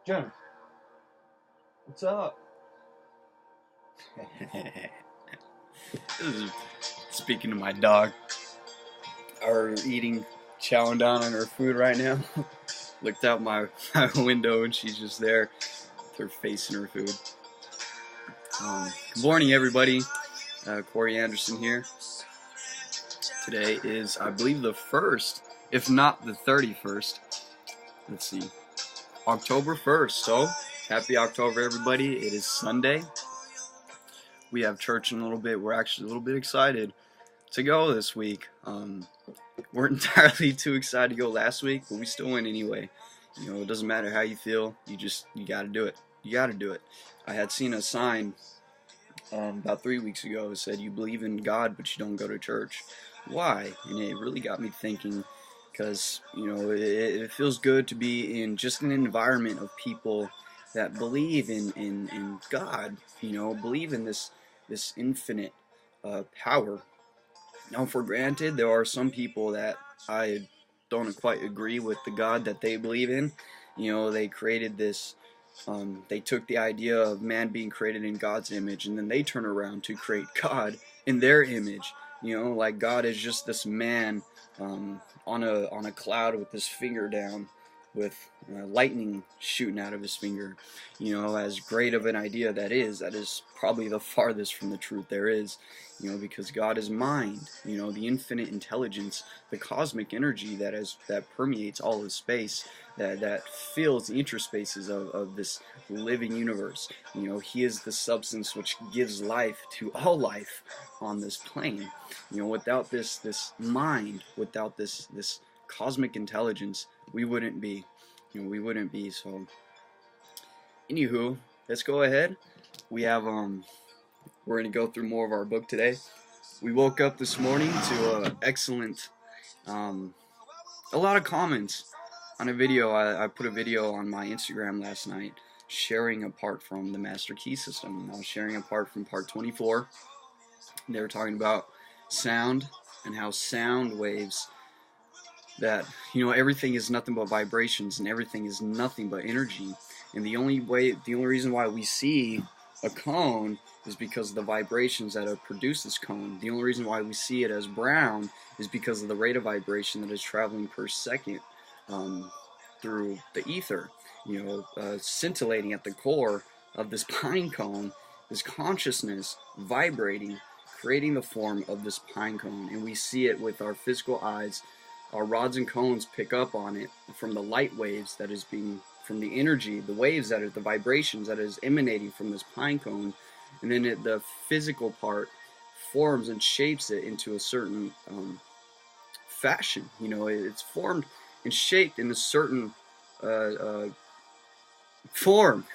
Jen, what's up? This is speaking to my dog. Are eating, chowing down on her food right now. Looked out my window and she's just there with her face in her food. Good morning, everybody. Corey Anderson here. Today is, I believe, the 1st, if not the 31st. Let's see, October 1st. So, happy October, everybody. It is Sunday. We have church in a little bit. We're actually a little bit excited to go this week. Weren't entirely too excited to go last week, but we still went anyway. You know, it doesn't matter how you feel. You gotta do it. You gotta do it. I had seen a sign about 3 weeks ago that said, "You believe in God, but you don't go to church." Why? And it really got me thinking, because it feels good to be in just an environment of people that believe in God. Believe in this infinite power. Now, for granted, there are some people that I don't quite agree with the God that they believe in. They created this, they took the idea of man being created in God's image, and then they turn around to create God in their image. Like God is just this man on a cloud with his finger down, with lightning shooting out of his finger. As great of an idea that is probably the farthest from the truth there is. Because God is mind, the infinite intelligence, the cosmic energy that permeates all of space, that fills the interspaces of this living universe. He is the substance which gives life to all life on this plane. Without this mind, without this cosmic intelligence, we wouldn't be. So, anywho, let's go ahead. We have we're going to go through more of our book today. We woke up this morning to excellent, a lot of comments on a video. I put a video on my Instagram last night sharing apart from the Master Key System. I was sharing apart from part 24. They were talking about sound and how sound waves, that everything is nothing but vibrations and everything is nothing but energy. And the only reason why we see a cone is because of the vibrations that have produced this cone. The only reason why we see it as brown is because of the rate of vibration that is traveling per second through the ether. Scintillating at the core of this pine cone, this consciousness vibrating, creating the form of this pine cone. And we see it with our physical eyes. Our rods and cones pick up on it from the light waves that is being, from the energy, the waves that are the vibrations that is emanating from this pine cone, and then the physical part forms and shapes it into a certain fashion. It's formed and shaped in a certain form.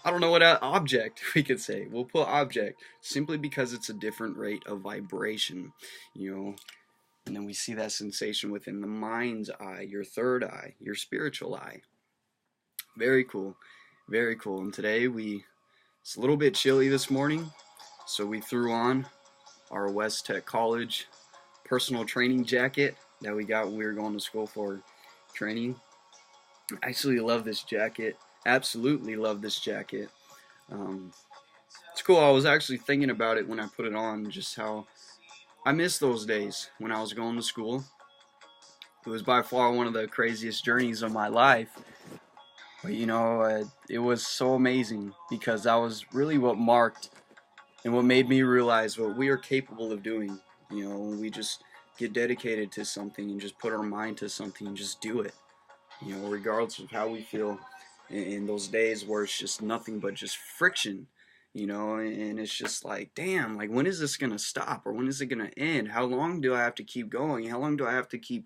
I don't know what object we could say. We'll put object simply because it's a different rate of vibration. And then we see that sensation within the mind's eye, your third eye, your spiritual eye. Very cool. Very cool. And today it's a little bit chilly this morning, so we threw on our West Tech College personal training jacket that we got when we were going to school for training. I actually love this jacket. Absolutely love this jacket. It's cool. I was actually thinking about it when I put it on, just how I miss those days when I was going to school. It was by far one of the craziest journeys of my life. But it was so amazing, because that was really what marked and what made me realize what we are capable of doing. When we just get dedicated to something and just put our mind to something and just do it. Regardless of how we feel in those days where it's just nothing but just friction. And it's just like, damn, like, when is this going to stop, or when is it going to end? How long do I have to keep going? How long do I have to keep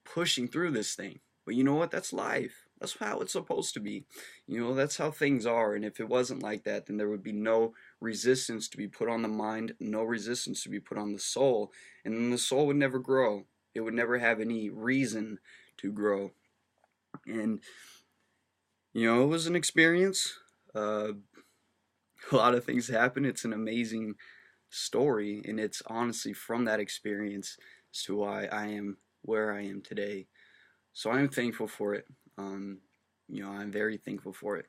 pushing through this thing? But you know what? That's life. That's how it's supposed to be. That's how things are. And if it wasn't like that, then there would be no resistance to be put on the mind, no resistance to be put on the soul. And then the soul would never grow. It would never have any reason to grow. And, it was an experience. A lot of things happen. It's an amazing story, and it's honestly from that experience as to why I am where I am today. So I'm thankful for it. I'm very thankful for it.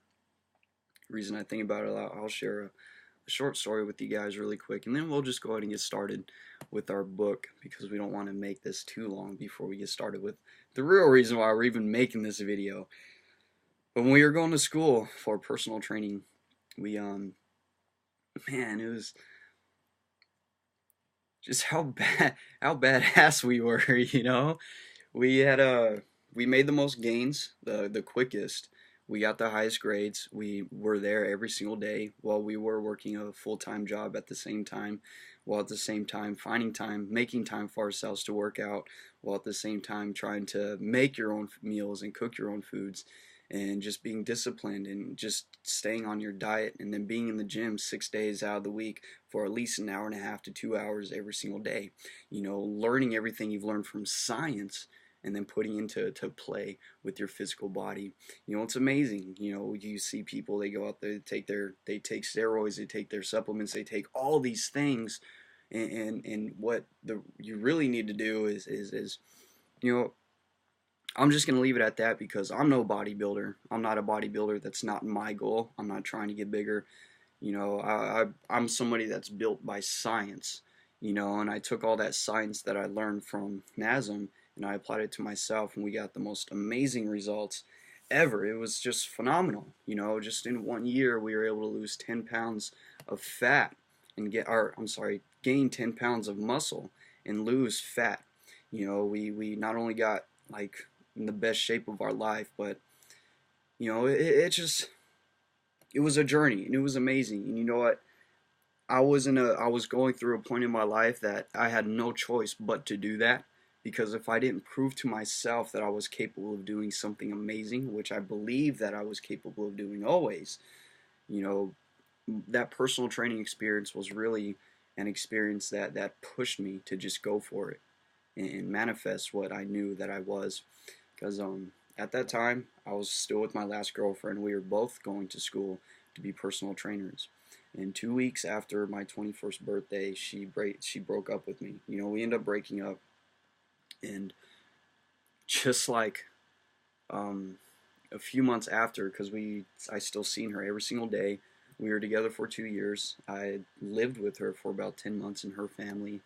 reason I think about it a lot, I'll share a short story with you guys really quick, and then we'll just go ahead and get started with our book, because we don't want to make this too long before we get started with the real reason why we're even making this video. But when we were going to school for personal training, we man, it was just how badass we were, you know. We made the most gains, the quickest. We got the highest grades. We were there every single day while we were working a full-time job at the same time, while at the same time finding time, making time for ourselves to work out, while at the same time trying to make your own meals and cook your own foods, and just being disciplined and just staying on your diet, and then being in the gym 6 days out of the week for at least an hour and a half to 2 hours every single day. You know, learning everything you've learned from science and then putting into play with your physical body. You know, it's amazing. You know, you see people, they go out there, they take steroids, they take their supplements, they take all these things, and what you really need to do is you know, I'm just gonna leave it at that, because I'm no bodybuilder. I'm not a bodybuilder. That's not my goal. I'm not trying to get bigger. You know, I'm somebody that's built by science. You know, and I took all that science that I learned from NASM and I applied it to myself, and we got the most amazing results ever. It was just phenomenal. You know, just in 1 year we were able to lose 10 pounds of fat and gain 10 pounds of muscle and lose fat. You know, we not only got like in the best shape of our life, but you know, it was a journey, and it was amazing. And you know what? I was going through a point in my life that I had no choice but to do that, because if I didn't prove to myself that I was capable of doing something amazing, which I believe that I was capable of doing always, you know, that personal training experience was really an experience that pushed me to just go for it and manifest what I knew that I was. Because at that time, I was still with my last girlfriend. We were both going to school to be personal trainers. And 2 weeks after my 21st birthday, she broke up with me. You know, we ended up breaking up. And just like a few months after, because I still seen her every single day. We were together for 2 years. I lived with her for about 10 months in her family.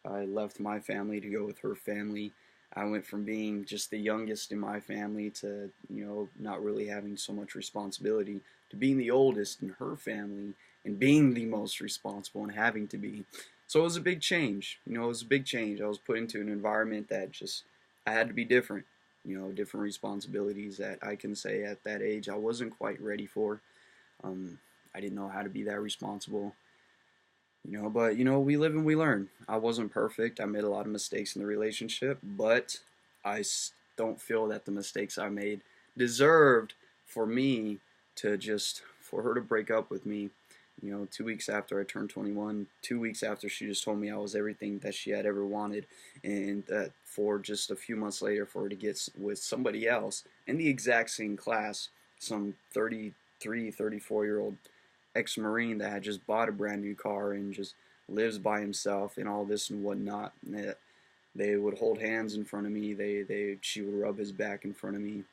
I left my family to go with her family. I went from being just the youngest in my family to, you know, not really having so much responsibility, to being the oldest in her family and being the most responsible and having to be. So it was a big change. You know, it was a big change. I was put into an environment that just, I had to be different. You know, different responsibilities that I can say at that age I wasn't quite ready for. I didn't know how to be that responsible. You know, but, you know, we live and we learn. I wasn't perfect. I made a lot of mistakes in the relationship, but I don't feel that the mistakes I made deserved for me to for her to break up with me. You know, 2 weeks after I turned 21, 2 weeks after she just told me I was everything that she had ever wanted, and that for just a few months later for her to get with somebody else in the exact same class, some 33, 34-year-old ex-Marine that had just bought a brand new car and just lives by himself and all this and whatnot. And they would hold hands in front of me. She would rub his back in front of me.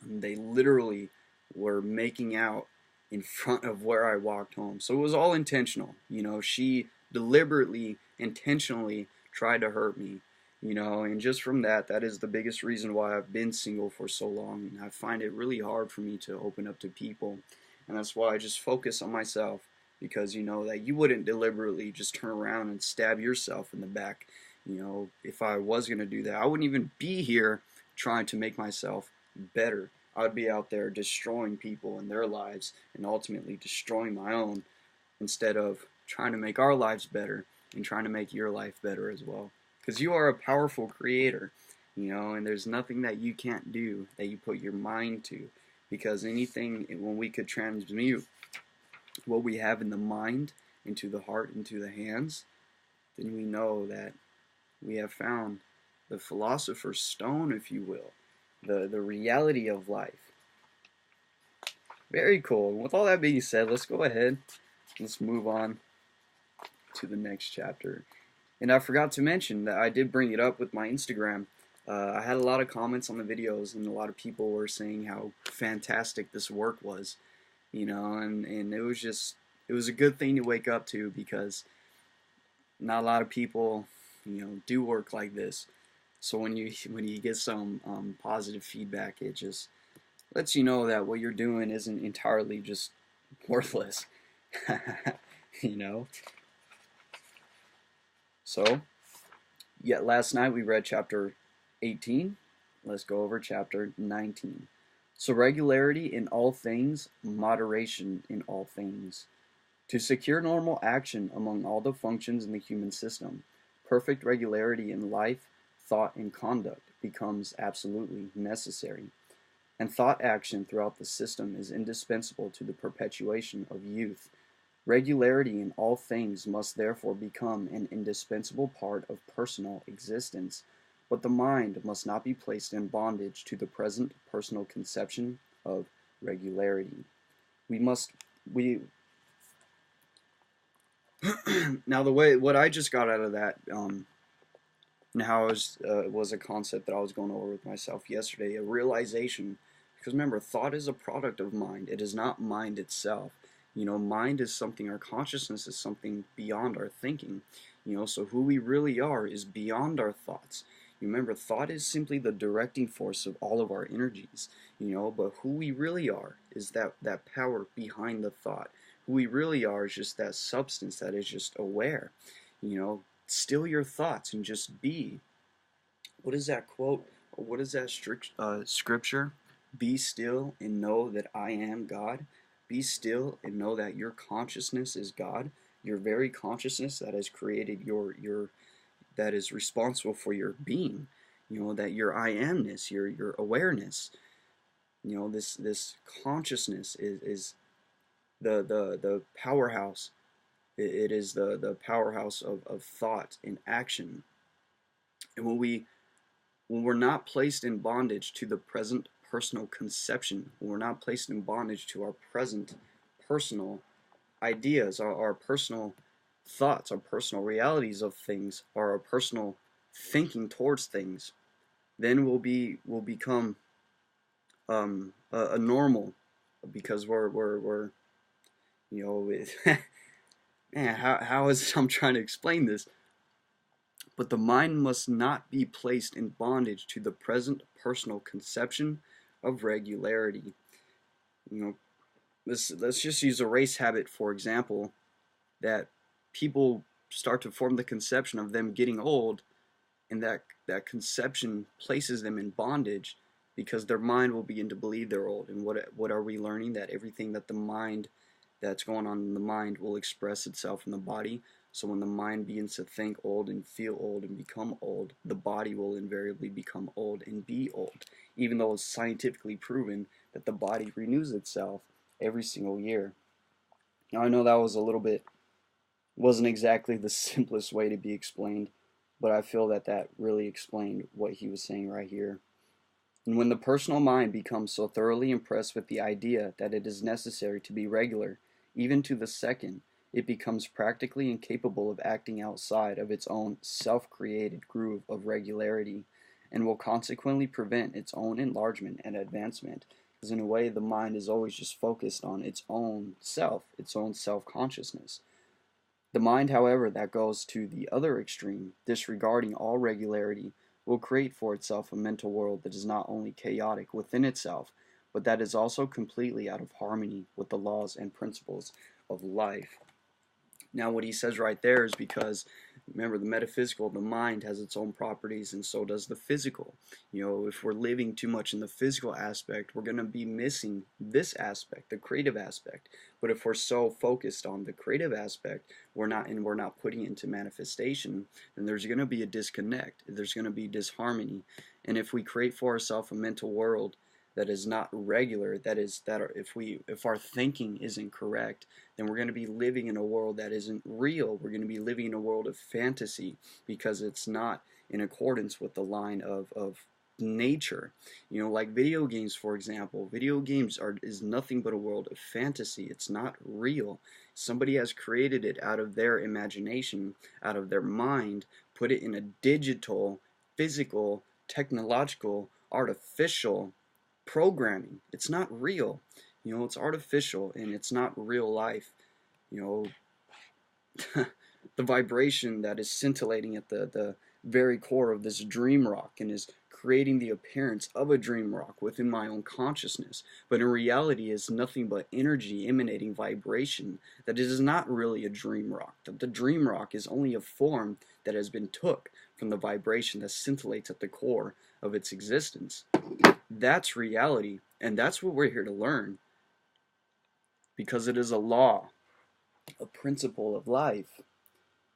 And they literally were making out in front of where I walked home. So it was all intentional. You know, she deliberately, intentionally tried to hurt me. You know, and just from that is the biggest reason why I've been single for so long. And I find it really hard for me to open up to people. And that's why I just focus on myself, because you know that you wouldn't deliberately just turn around and stab yourself in the back. You know, if I was going to do that, I wouldn't even be here trying to make myself better. I would be out there destroying people and their lives and ultimately destroying my own, instead of trying to make our lives better and trying to make your life better as well. Because you are a powerful creator, you know, and there's nothing that you can't do that you put your mind to. Because anything, when we could transmute what we have in the mind into the heart, into the hands, then we know that we have found the philosopher's stone, if you will, the reality of life. Very cool. With all that being said, let's go ahead. Let's move on to the next chapter. And I forgot to mention that I did bring it up with my Instagram. I had a lot of comments on the videos, and a lot of people were saying how fantastic this work was. you know, and it was a good thing to wake up to, because not a lot of people, you know, do work like this. So when you get some positive feedback, it just lets you know that what you're doing isn't entirely just worthless. You know. So, yet last night we read chapter 18. Let's go over chapter 19. So, regularity in all things, moderation in all things. To secure normal action among all the functions in the human system, perfect regularity in life, thought, and conduct becomes absolutely necessary. And thought action throughout the system is indispensable to the perpetuation of youth. Regularity in all things must therefore become an indispensable part of personal existence, but the mind must not be placed in bondage to the present personal conception of regularity. We now what I just got out of that, and how it was a concept that I was going over with myself yesterday, a realization, because remember, thought is a product of mind. It is not mind itself. You know, mind is something, our consciousness is something beyond our thinking. You know, so who we really are is beyond our thoughts. You remember, thought is simply the directing force of all of our energies. You know, but who we really are is that power behind the thought. Who we really are is just that substance that is just aware. You know, still your thoughts and just be. What is that quote? Or what is that scripture? Be still and know that I am God. Be still and know that your consciousness is God. Your very consciousness that has created your that is responsible for your being. You know, that your I amness, your awareness. You know, this consciousness is the powerhouse. It is the powerhouse of thought and action. And when we're not placed in bondage to the present personal conception, when we're not placed in bondage to our present personal ideas, our personal thoughts, our personal realities of things, or our personal thinking towards things, then we'll become a normal, because we're you know, man, how is I'm trying to explain this? But the mind must not be placed in bondage to the present personal conception of regularity. You know, let's just use a race habit for example, that people start to form the conception of them getting old, and that conception places them in bondage, because their mind will begin to believe they're old. And what are we learning? That everything that's going on in the mind will express itself in the body. So when the mind begins to think old and feel old and become old, the body will invariably become old and be old, even though it's scientifically proven that the body renews itself every single year. Now I know that was wasn't exactly the simplest way to be explained, but I feel that really explained what he was saying right here. And when the personal mind becomes so thoroughly impressed with the idea that it is necessary to be regular, even to the second, it becomes practically incapable of acting outside of its own self-created groove of regularity, and will consequently prevent its own enlargement and advancement, because in a way the mind is always just focused on its own self-consciousness. The mind, however, that goes to the other extreme, disregarding all regularity, will create for itself a mental world that is not only chaotic within itself, but that is also completely out of harmony with the laws and principles of life. Now what he says right there is because, remember, the metaphysical, the mind has its own properties, and so does the physical. You know, if we're living too much in the physical aspect, we're going to be missing this aspect, the creative aspect. But if we're so focused on the creative aspect, we're not putting it into manifestation, then there's going to be a disconnect. There's going to be disharmony. And if we create for ourselves a mental world that is not regular, if our thinking isn't correct, then we're going to be living in a world that isn't real. We're going to be living in a world of fantasy, because it's not in accordance with the line of nature. You know, like video games, for example. Video games is nothing but a world of fantasy. It's not real. Somebody has created it out of their imagination, out of their mind, put it in a digital, physical, technological, artificial programming. It's not real. You know, it's artificial and it's not real life. You know, the vibration that is scintillating at the very core of this dream rock and is creating the appearance of a dream rock within my own consciousness, but in reality is nothing but energy emanating vibration that is not really a dream rock. The dream rock is only a form that has been took from the vibration that scintillates at the core of its existence. That's reality, and that's what we're here to learn, because it is a law, a principle of life.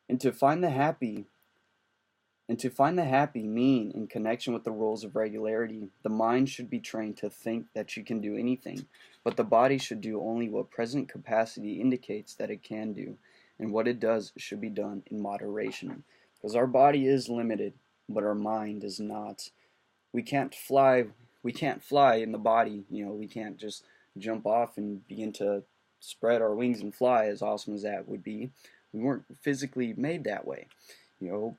And to find the happy mean in connection with the rules of regularity, the mind should be trained to think that you can do anything, but the body should do only what present capacity indicates that it can do, and what it does should be done in moderation. Because our body is limited, but our mind is not. We can't fly in the body, you know, we can't just jump off and begin to spread our wings and fly, as awesome as that would be. We weren't physically made that way, you know,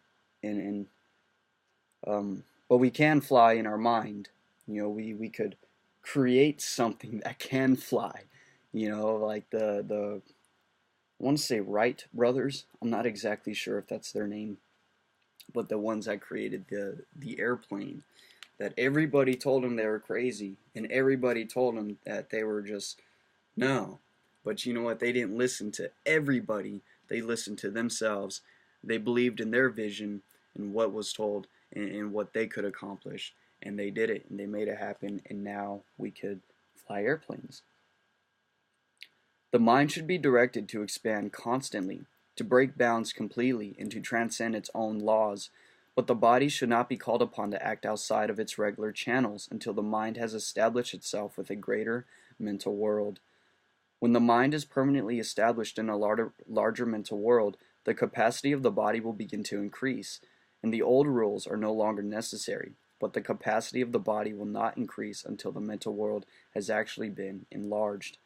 but we can fly in our mind. You know, we could create something that can fly, you know, like I want to say Wright brothers. I'm not exactly sure if that's their name, but the ones that created the airplane, that everybody told them they were crazy, and everybody told them that they were just, no. But you know what? They didn't listen to everybody. They listened to themselves. They believed in their vision and what was told and what they could accomplish. And they did it, and they made it happen, and now we could fly airplanes. The mind should be directed to expand constantly, to break bounds completely, and to transcend its own laws. But the body should not be called upon to act outside of its regular channels until the mind has established itself with a greater mental world. When the mind is permanently established in a larger mental world, the capacity of the body will begin to increase, and the old rules are no longer necessary, but the capacity of the body will not increase until the mental world has actually been enlarged.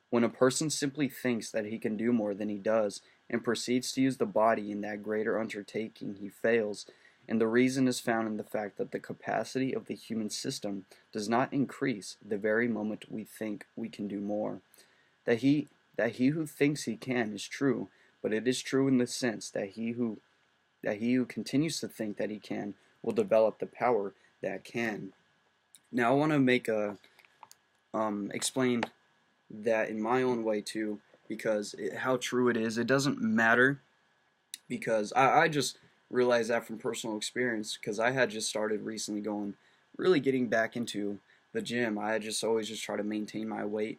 When a person simply thinks that he can do more than he does and proceeds to use the body in that greater undertaking, he fails, and the reason is found in the fact that the capacity of the human system does not increase the very moment we think we can do more. That he who thinks he can is true, but it is true in the sense that he who continues to think that he can will develop the power that can. Now I want to explain that in my own way too, because how true it is. It doesn't matter, because I just realized that from personal experience, because I had just started recently really getting back into the gym. I had just always just try to maintain my weight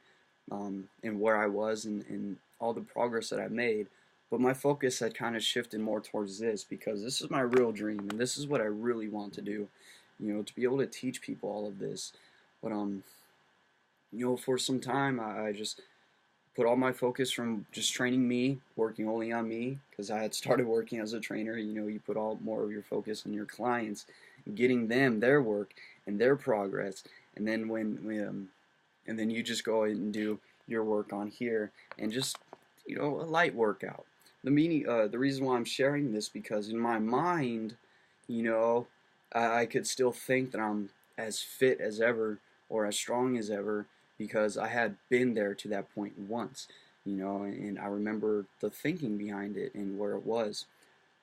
and where I was and all the progress that I made. But my focus had kind of shifted more towards this, because this is my real dream and this is what I really want to do, you know, to be able to teach people all of this. But you know, for some time I just put all my focus from just training me, working only on me, because I had started working as a trainer. You know, you put more of your focus on your clients, getting them their work and their progress, and then and then you just go and do your work on here, and just, you know, a light workout. The reason why I'm sharing this, because in my mind, you know, I could still think that I'm as fit as ever or as strong as ever, because I had been there to that point once, you know, and I remember the thinking behind it and where it was.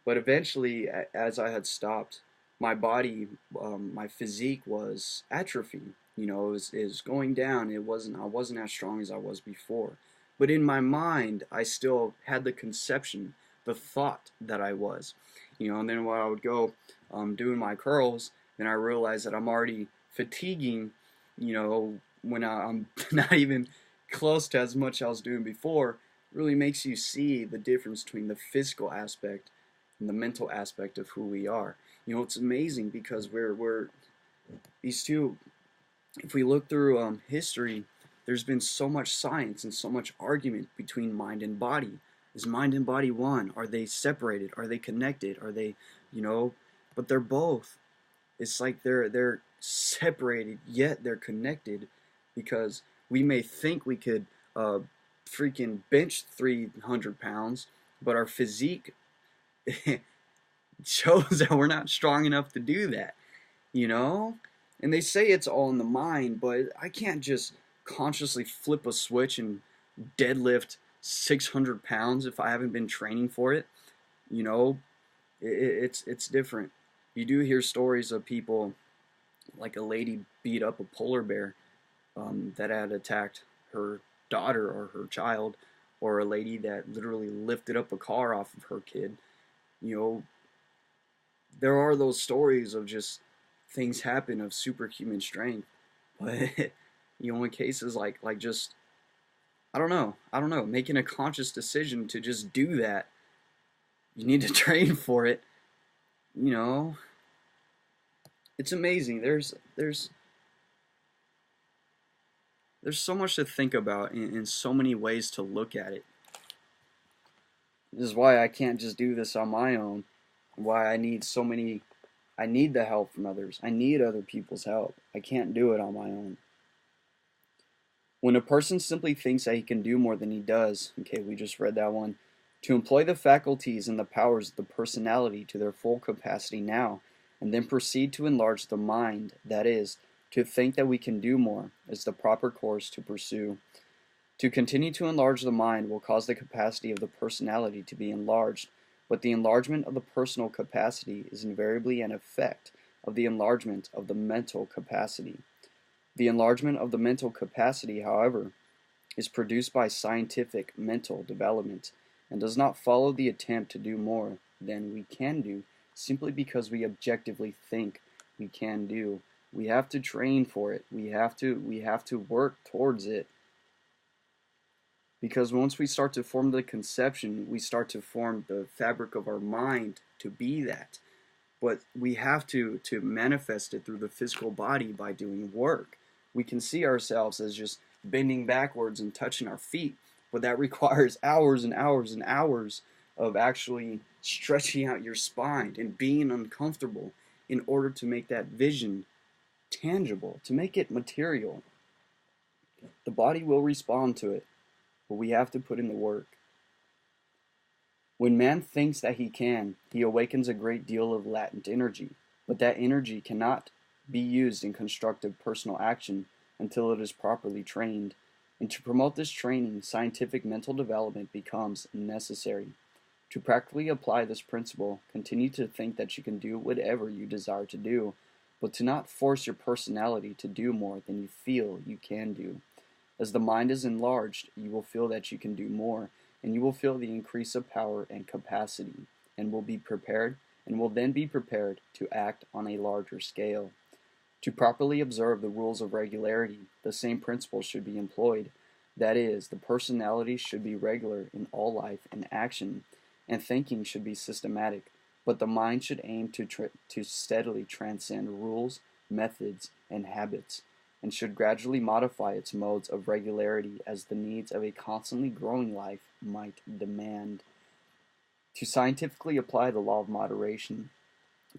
But eventually, as I had stopped, my body, my physique was atrophying. You know, it was going down. I wasn't as strong as I was before. But in my mind, I still had the conception, the thought that I was. You know, and then when I would go doing my curls, then I realized that I'm already fatiguing, you know, when I'm not even close to as much I was doing before. It really makes you see the difference between the physical aspect and the mental aspect of who we are. You know, it's amazing, because we're these two. If we look through history, there's been so much science and so much argument between mind and body. Is mind and body one? Are they separated? Are they connected? Are they, you know? But they're both. It's like they're separated, yet they're connected, because we may think we could freaking bench 300 pounds, but our physique shows that we're not strong enough to do that, you know? And they say it's all in the mind, but I can't just consciously flip a switch and deadlift 600 pounds if I haven't been training for it. You know, it's different. You do hear stories of people, like a lady beat up a polar bear that had attacked her daughter or her child, or a lady that literally lifted up a car off of her kid. You know, there are those stories of just things happen of superhuman strength, but in cases like just I don't know, making a conscious decision to just do that, you need to train for it. You know, it's amazing. There's so much to think about in so many ways to look at it. This is why I can't just do this on my own. Why I need the help from others. I need other people's help. I can't do it on my own. When a person simply thinks that he can do more than he does, okay, we just read that one, to employ the faculties and the powers of the personality to their full capacity now, and then proceed to enlarge the mind, that is, to think that we can do more, is the proper course to pursue. To continue to enlarge the mind will cause the capacity of the personality to be enlarged, but the enlargement of the personal capacity is invariably an effect of the enlargement of the mental capacity. The enlargement of the mental capacity, however, is produced by scientific mental development, and does not follow the attempt to do more than we can do simply because we objectively think we can do. We have to train for it. We have to work towards it. Because once we start to form the conception, we start to form the fabric of our mind to be that. But we have to manifest it through the physical body by doing work. We can see ourselves as just bending backwards and touching our feet, but that requires hours and hours and hours of actually stretching out your spine and being uncomfortable in order to make that vision tangible, to make it material. The body will respond to it, but we have to put in the work. When man thinks that he can, he awakens a great deal of latent energy, but that energy cannot be used in constructive personal action until it is properly trained, and to promote this training, scientific mental development becomes necessary. To practically apply this principle, continue to think that you can do whatever you desire to do, but to not force your personality to do more than you feel you can do. As the mind is enlarged, you will feel that you can do more, and you will feel the increase of power and capacity, and will then be prepared to act on a larger scale. To properly observe the rules of regularity, the same principles should be employed. That is, the personality should be regular in all life and action, and thinking should be systematic, but the mind should aim to steadily transcend rules, methods, and habits, and should gradually modify its modes of regularity as the needs of a constantly growing life might demand. To scientifically apply the law of moderation,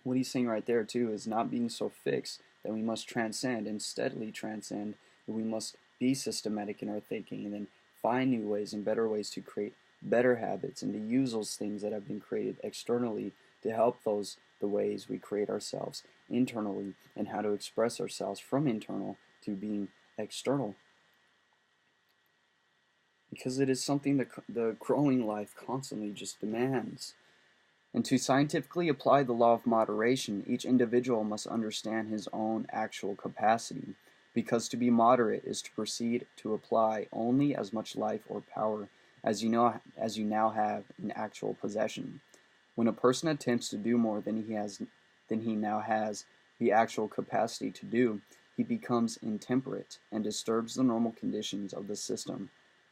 what he's saying right there too is not being so fixed that we must transcend and steadily transcend, that we must be systematic in our thinking and then find new ways and better ways to create better habits and to use those things that have been created externally to help the ways we create ourselves internally, and how to express ourselves from internal to being external. Because it is something that the growing life constantly just demands. And to scientifically apply the law of moderation, each individual must understand his own actual capacity, because to be moderate is to proceed to apply only as much life or power as you now have in actual possession. When a person attempts to do more than he now has the actual capacity to do, he becomes intemperate and disturbs the normal conditions of the system.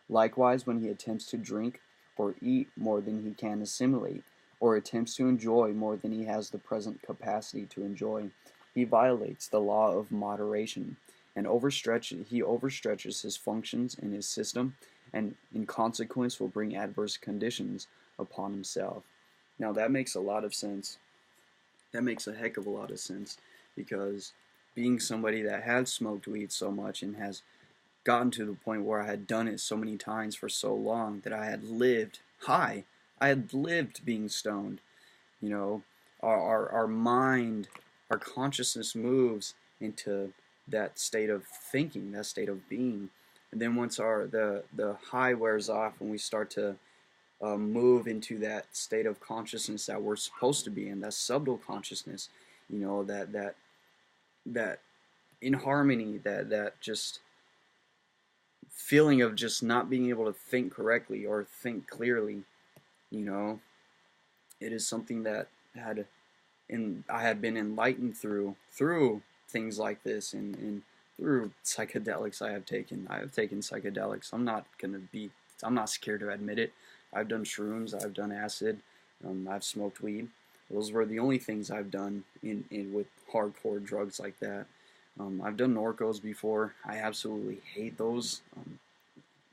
Likewise, when he attempts to drink or eat more than he can assimilate, or attempts to enjoy more than he has the present capacity to enjoy, he violates the law of moderation, and he overstretches his functions in his system, and in consequence will bring adverse conditions upon himself. Now that makes a lot of sense. That makes a heck of a lot of sense, because being somebody that had smoked weed so much and has gotten to the point where I had done it so many times for so long that I had lived high. I had lived being stoned. You know, our mind, our consciousness moves into that state of thinking, that state of being. And then once the high wears off and we start to move into that state of consciousness that we're supposed to be in, that subtle consciousness, that in harmony, that just feeling of just not being able to think correctly or think clearly, it is something that I had been enlightened through things like this, and through psychedelics I have taken. I have taken psychedelics. I'm not scared to admit it. I've done shrooms, I've done acid, I've smoked weed. Those were the only things I've done with hardcore drugs like that. I've done Norcos before. I absolutely hate those.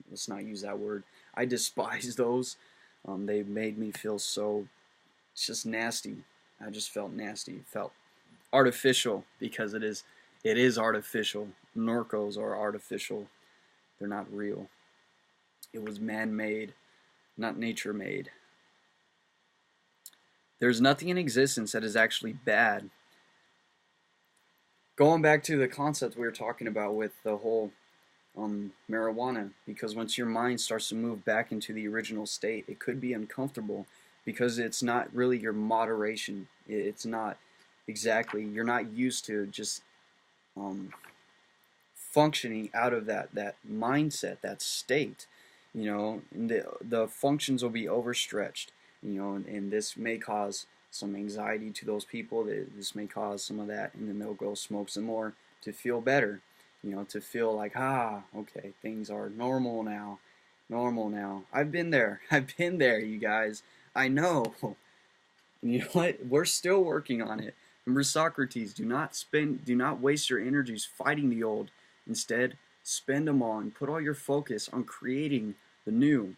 Let's not use that word. I despise those. They made me feel so just nasty. I just felt nasty. It felt artificial, because it is artificial. Norcos are artificial. They're not real. It was man-made, not nature-made. There's nothing in existence that is actually bad. Going back to the concept we were talking about with the whole marijuana, because once your mind starts to move back into the original state, it could be uncomfortable, because it's not really your moderation. It's not exactly, you're not used to just functioning out of that mindset, that state, and the functions will be overstretched, and this may cause some anxiety to those people. This may cause some of that, and then they'll go smoke some more to feel better, to feel like, okay, things are normal now. I've been there, you guys. I know. And you know what? We're still working on it. Remember Socrates, do not waste your energies fighting the old. Instead, spend them all and put all your focus on creating the new.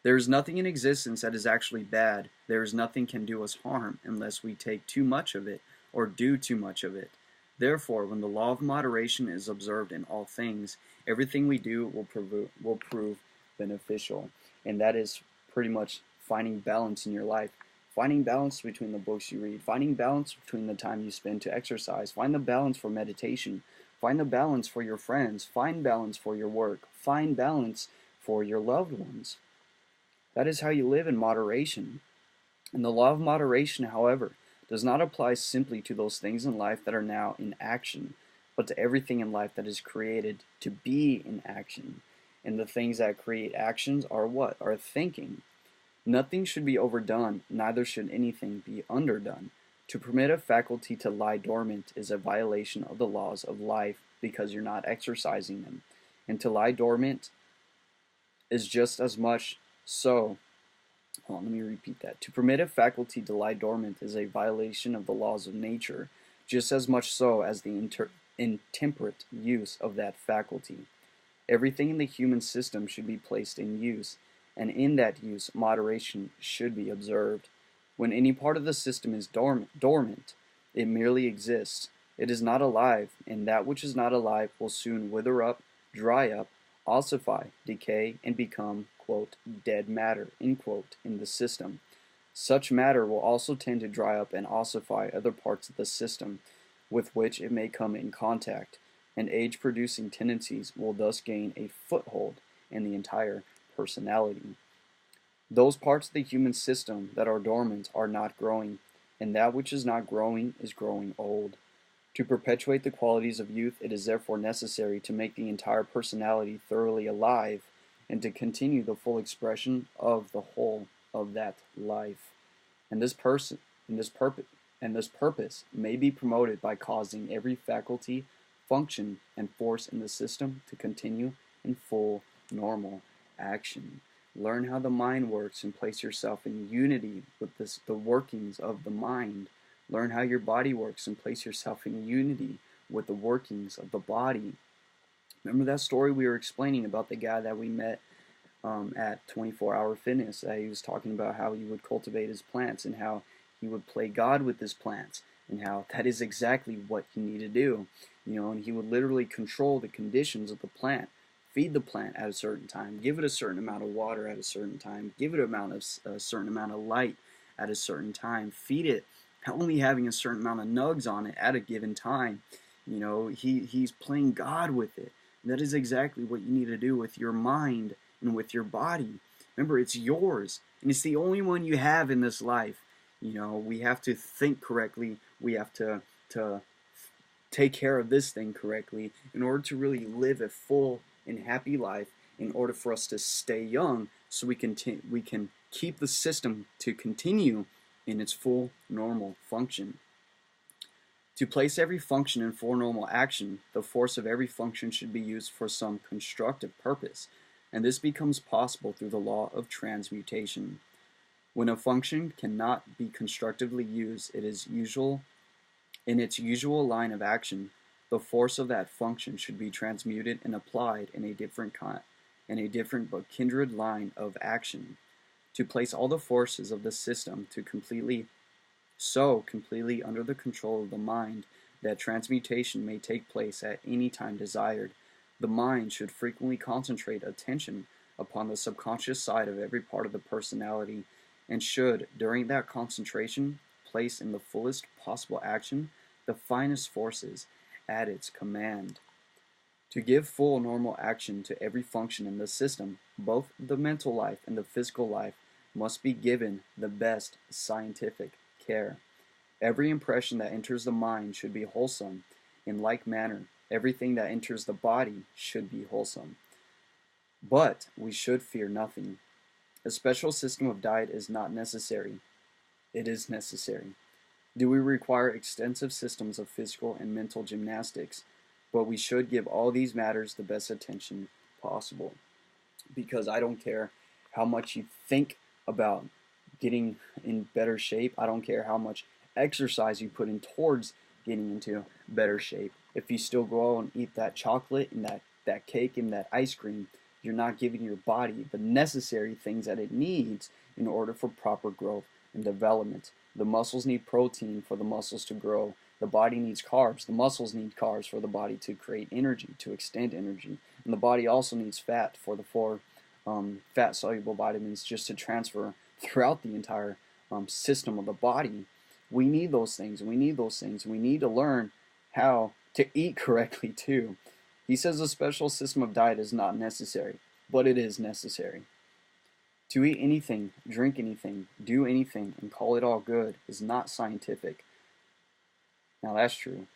There is nothing in existence that is actually bad. There is nothing can do us harm unless we take too much of it or do too much of it. Therefore, when the law of moderation is observed in all things, everything we do will prove beneficial. And that is pretty much finding balance in your life. Finding balance between the books you read. Finding balance between the time you spend to exercise. Find the balance for meditation. Find the balance for your friends. Find balance for your work. Find balance for your loved ones. That is how you live in moderation. And the law of moderation, however, does not apply simply to those things in life that are now in action, but to everything in life that is created to be in action. And the things that create actions are what? Are thinking. Nothing should be overdone, neither should anything be underdone. To permit a faculty to lie dormant is a violation of the laws of life, because you're not exercising them. And to lie dormant is just as much so. Let me repeat that. To permit a faculty to lie dormant is a violation of the laws of nature, just as much so as the intemperate use of that faculty. Everything in the human system should be placed in use, and in that use moderation should be observed. When any part of the system is dormant, it merely exists. It is not alive, and that which is not alive will soon wither up, dry up, ossify, decay, and become, quote, dead matter, end quote, in the system. Such matter will also tend to dry up and ossify other parts of the system with which it may come in contact, and age-producing tendencies will thus gain a foothold in the entire personality. Those parts of the human system that are dormant are not growing, and that which is not growing is growing old. To perpetuate the qualities of youth, it is therefore necessary to make the entire personality thoroughly alive, and to continue the full expression of the whole of that life. And this purpose may be promoted by causing every faculty, function, and force in the system to continue in full normal action. Learn how the mind works and place yourself in unity with the workings of the mind. Learn how your body works and place yourself in unity with the workings of the body. Remember that story we were explaining about the guy that we met at 24-Hour Fitness? He was talking about how he would cultivate his plants and how he would play God with his plants, and how that is exactly what you need to do. And he would literally control the conditions of the plant. Feed the plant at a certain time. Give it a certain amount of water at a certain time. Give it a certain amount of light at a certain time. Feed it only having a certain amount of nugs on it at a given time. He's playing God with it. That is exactly what you need to do with your mind and with your body. Remember, it's yours, and it's the only one you have in this life. We have to think correctly. We have to take care of this thing correctly in order to really live a full and happy life, in order for us to stay young, so we can keep the system to continue in its full normal function. To place every function in full normal action, the force of every function should be used for some constructive purpose, and this becomes possible through the law of transmutation. When a function cannot be constructively used, it is in its usual line of action, the force of that function should be transmuted and applied in a different but kindred line of action. To place all the forces of the system completely under the control of the mind that transmutation may take place at any time desired, the mind should frequently concentrate attention upon the subconscious side of every part of the personality, and should, during that concentration, place in the fullest possible action the finest forces at its command. To give full normal action to every function in the system, both the mental life and the physical life must be given the best scientific care. Every impression that enters the mind should be wholesome. In like manner, everything that enters the body should be wholesome. But we should fear nothing. A special system of diet is not necessary. It is necessary. Do we require extensive systems of physical and mental gymnastics? But we should give all these matters the best attention possible. Because I don't care how much you think about getting in better shape. I don't care how much exercise you put in towards getting into better shape. If you still go out and eat that chocolate and that cake and that ice cream, you're not giving your body the necessary things that it needs in order for proper growth and development. The muscles need protein for the muscles to grow. The body needs carbs. The muscles need carbs for the body to create energy, to extend energy. And the body also needs fat for the four fat-soluble vitamins just to transfer throughout the entire system of the body. We need those things. We need those things. We need to learn how to eat correctly too. He says a special system of diet is not necessary, but it is necessary. To eat anything, drink anything, do anything, and call it all good is not scientific. Now that's true.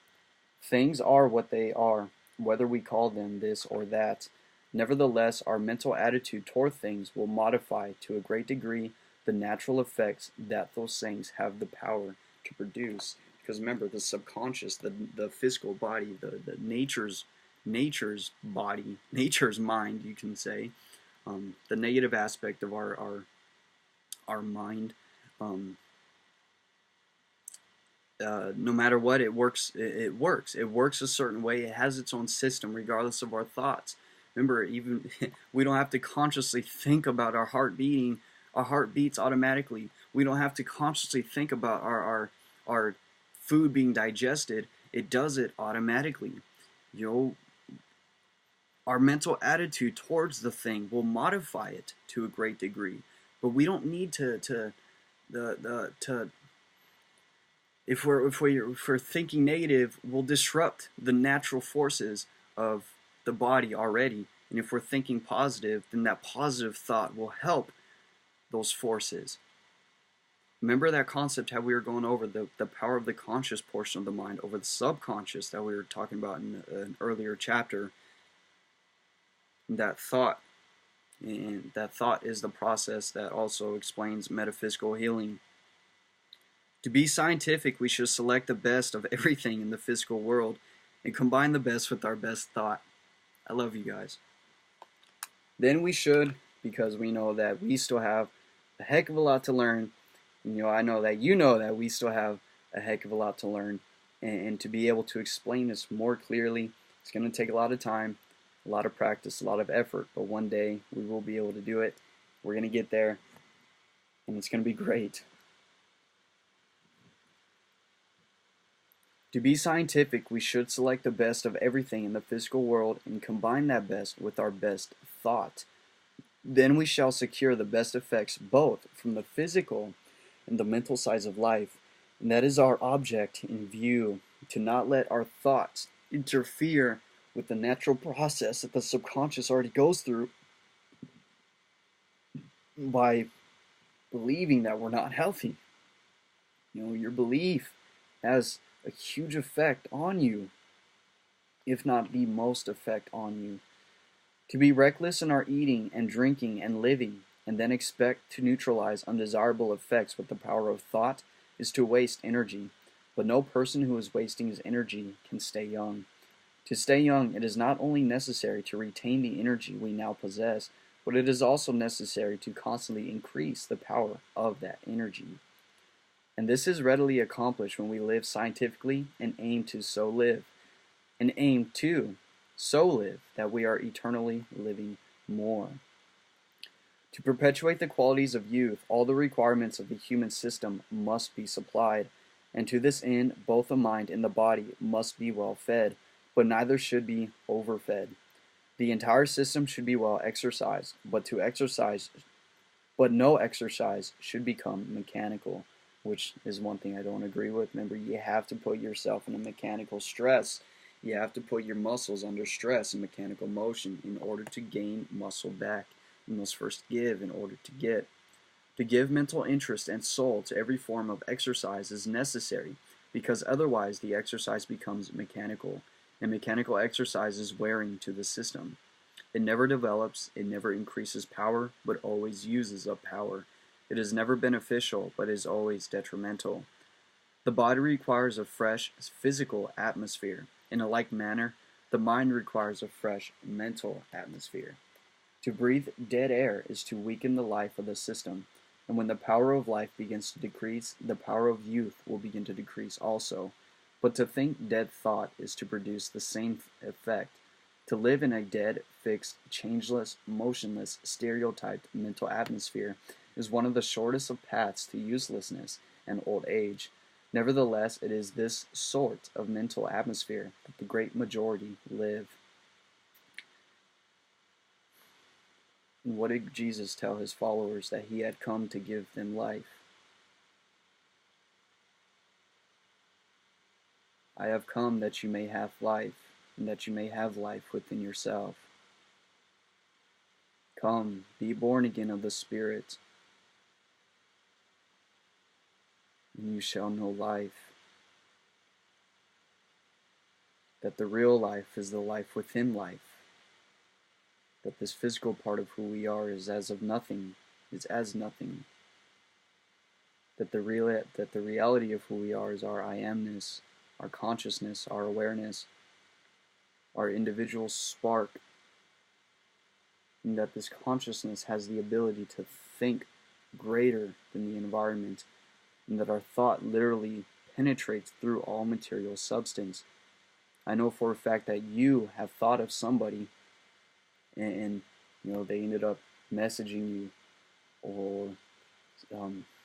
Things are what they are, whether we call them this or that. Nevertheless, our mental attitude toward things will modify to a great degree the natural effects that those things have the power to produce. Because remember, the subconscious, the physical body, the nature's body, nature's mind, you can say, the negative aspect of our mind, no matter what, it works. It works a certain way. It has its own system regardless of our thoughts. Remember, even we don't have to consciously think about our heart beating. Our heart beats automatically. We don't have to consciously think about our food being digested. It does it automatically. Our mental attitude towards the thing will modify it to a great degree, but we don't need to if we're thinking negative, we'll disrupt the natural forces of the body already. And if we're thinking positive, then that positive thought will help those forces. Remember that concept, how we were going over the power of the conscious portion of the mind over the subconscious that we were talking about in an earlier chapter. That thought is the process that also explains metaphysical healing. To be scientific, we should select the best of everything in the physical world and combine the best with our best thought. I love you guys. Then we should, because we know that we still have a heck of a lot to learn. I know that you know that we still have a heck of a lot to learn. And to be able to explain this more clearly, it's going to take a lot of time, a lot of practice, a lot of effort. But one day we will be able to do it. We're going to get there. And it's going to be great. To be scientific, we should select the best of everything in the physical world and combine that best with our best thought. Then we shall secure the best effects both from the physical and the mental sides of life. And that is our object in view, to not let our thoughts interfere with the natural process that the subconscious already goes through by believing that we're not healthy. Your belief has a huge effect on you, if not the most effect on you. To be reckless in our eating and drinking and living, and then expect to neutralize undesirable effects with the power of thought, is to waste energy. But no person who is wasting his energy can stay young. To stay young, it is not only necessary to retain the energy we now possess, but it is also necessary to constantly increase the power of that energy. And this is readily accomplished when we live scientifically and aim to so live, and aim to so live that we are eternally living more. To perpetuate the qualities of youth, all the requirements of the human system must be supplied, and to this end both the mind and the body must be well fed, but neither should be overfed. The entire system should be well exercised, but no exercise should become mechanical, which is one thing I don't agree with. Remember, you have to put yourself in a mechanical stress. You have to put your muscles under stress and mechanical motion in order to gain muscle back. You must first give in order to get. To give mental interest and soul to every form of exercise is necessary, because otherwise the exercise becomes mechanical, and mechanical exercise is wearing to the system. It never develops, it never increases power, but always uses up power. It is never beneficial, but is always detrimental. The body requires a fresh physical atmosphere. In a like manner, the mind requires a fresh mental atmosphere. To breathe dead air is to weaken the life of the system, and when the power of life begins to decrease, the power of youth will begin to decrease also. But to think dead thought is to produce the same effect. To live in a dead, fixed, changeless, motionless, stereotyped mental atmosphere is one of the shortest of paths to uselessness and old age. Nevertheless, it is this sort of mental atmosphere that the great majority live. And what did Jesus tell his followers? That he had come to give them life. I have come that you may have life, and that you may have life within yourself. Come, be born again of the Spirit, and you shall know life. That the real life is the life within life. That this physical part of who we are is as nothing. That the reality of who we are is our I amness, our consciousness, our awareness, our individual spark, and that this consciousness has the ability to think greater than the environment, and that our thought literally penetrates through all material substance. I know for a fact that you have thought of somebody and they ended up messaging you or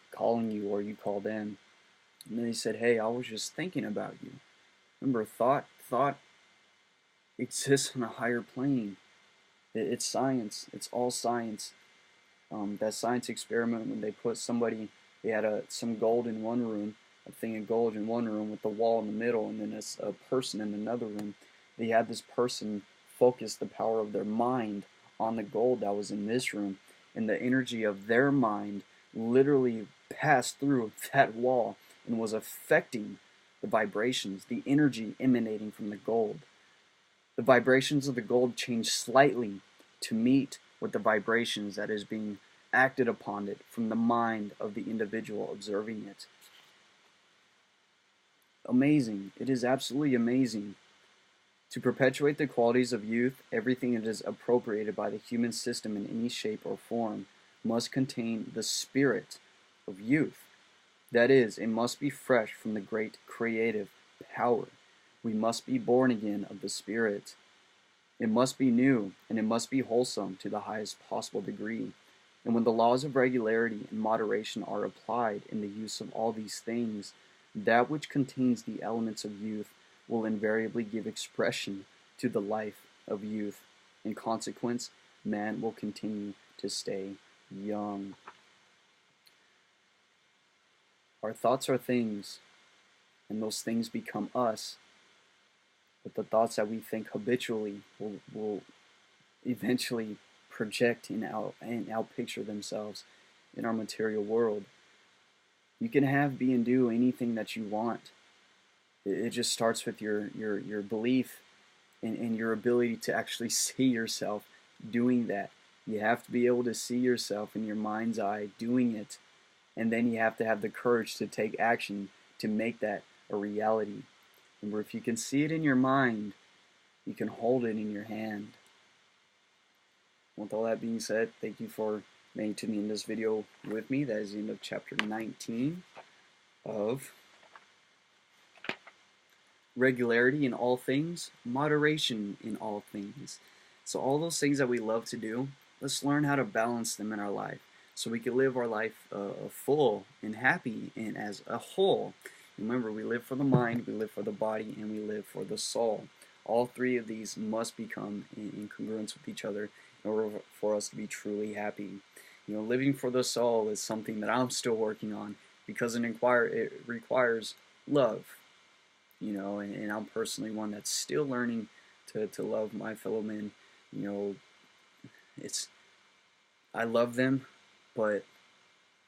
calling you, or you call them, and then they said, hey, I was just thinking about you. Remember, thought exists on a higher plane. It's science. It's all science. That science experiment, when they put somebody, they had some gold in one room, a thing of gold in one room with the wall in the middle, and then a person in another room. They had this person focus the power of their mind on the gold that was in this room, and the energy of their mind literally passed through that wall and was affecting the vibrations, the energy emanating from the gold. The vibrations of the gold changed slightly to meet with the vibrations that is being acted upon it from the mind of the individual observing it. Amazing. It is absolutely amazing. To perpetuate the qualities of youth, everything that is appropriated by the human system in any shape or form must contain the spirit of youth. That is, it must be fresh from the great creative power. We must be born again of the Spirit. It must be new, and it must be wholesome to the highest possible degree. And when the laws of regularity and moderation are applied in the use of all these things, that which contains the elements of youth will invariably give expression to the life of youth. In consequence, man will continue to stay young. Our thoughts are things, and those things become us. But the thoughts that we think habitually will eventually project and outpicture themselves in our material world. You can have, be, and do anything that you want. It just starts with your belief and your ability to actually see yourself doing that. You have to be able to see yourself in your mind's eye doing it, and then you have to have the courage to take action to make that a reality. And if you can see it in your mind, you can hold it in your hand. With all that being said, thank you for making to me in this video with me. That is the end of chapter 19 of Regularity in All Things, Moderation in All Things. So all those things that we love to do, let's learn how to balance them in our life so we can live our life full and happy and as a whole. Remember, we live for the mind, we live for the body, and we live for the soul. All three of these must become in congruence with each other in order for us to be truly happy. You know, living for the soul is something that I'm still working on because it requires love. You know, and I'm personally one that's still learning to love my fellow men. You know, I love them, but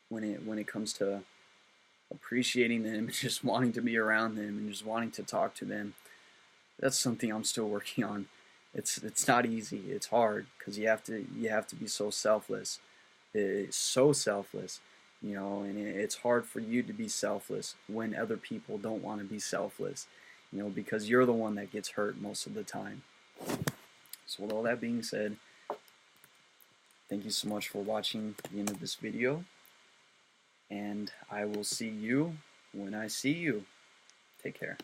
when it comes to appreciating them and just wanting to be around them and just wanting to talk to them, that's something I'm still working on. It's not easy. It's hard because you have to be so selfless. It's so selfless, you know, and it's hard for you to be selfless when other people don't want to be selfless, you know, because you're the one that gets hurt most of the time. So with all that being said, thank you so much for watching the end of this video, and I will see you when I see you. Take care.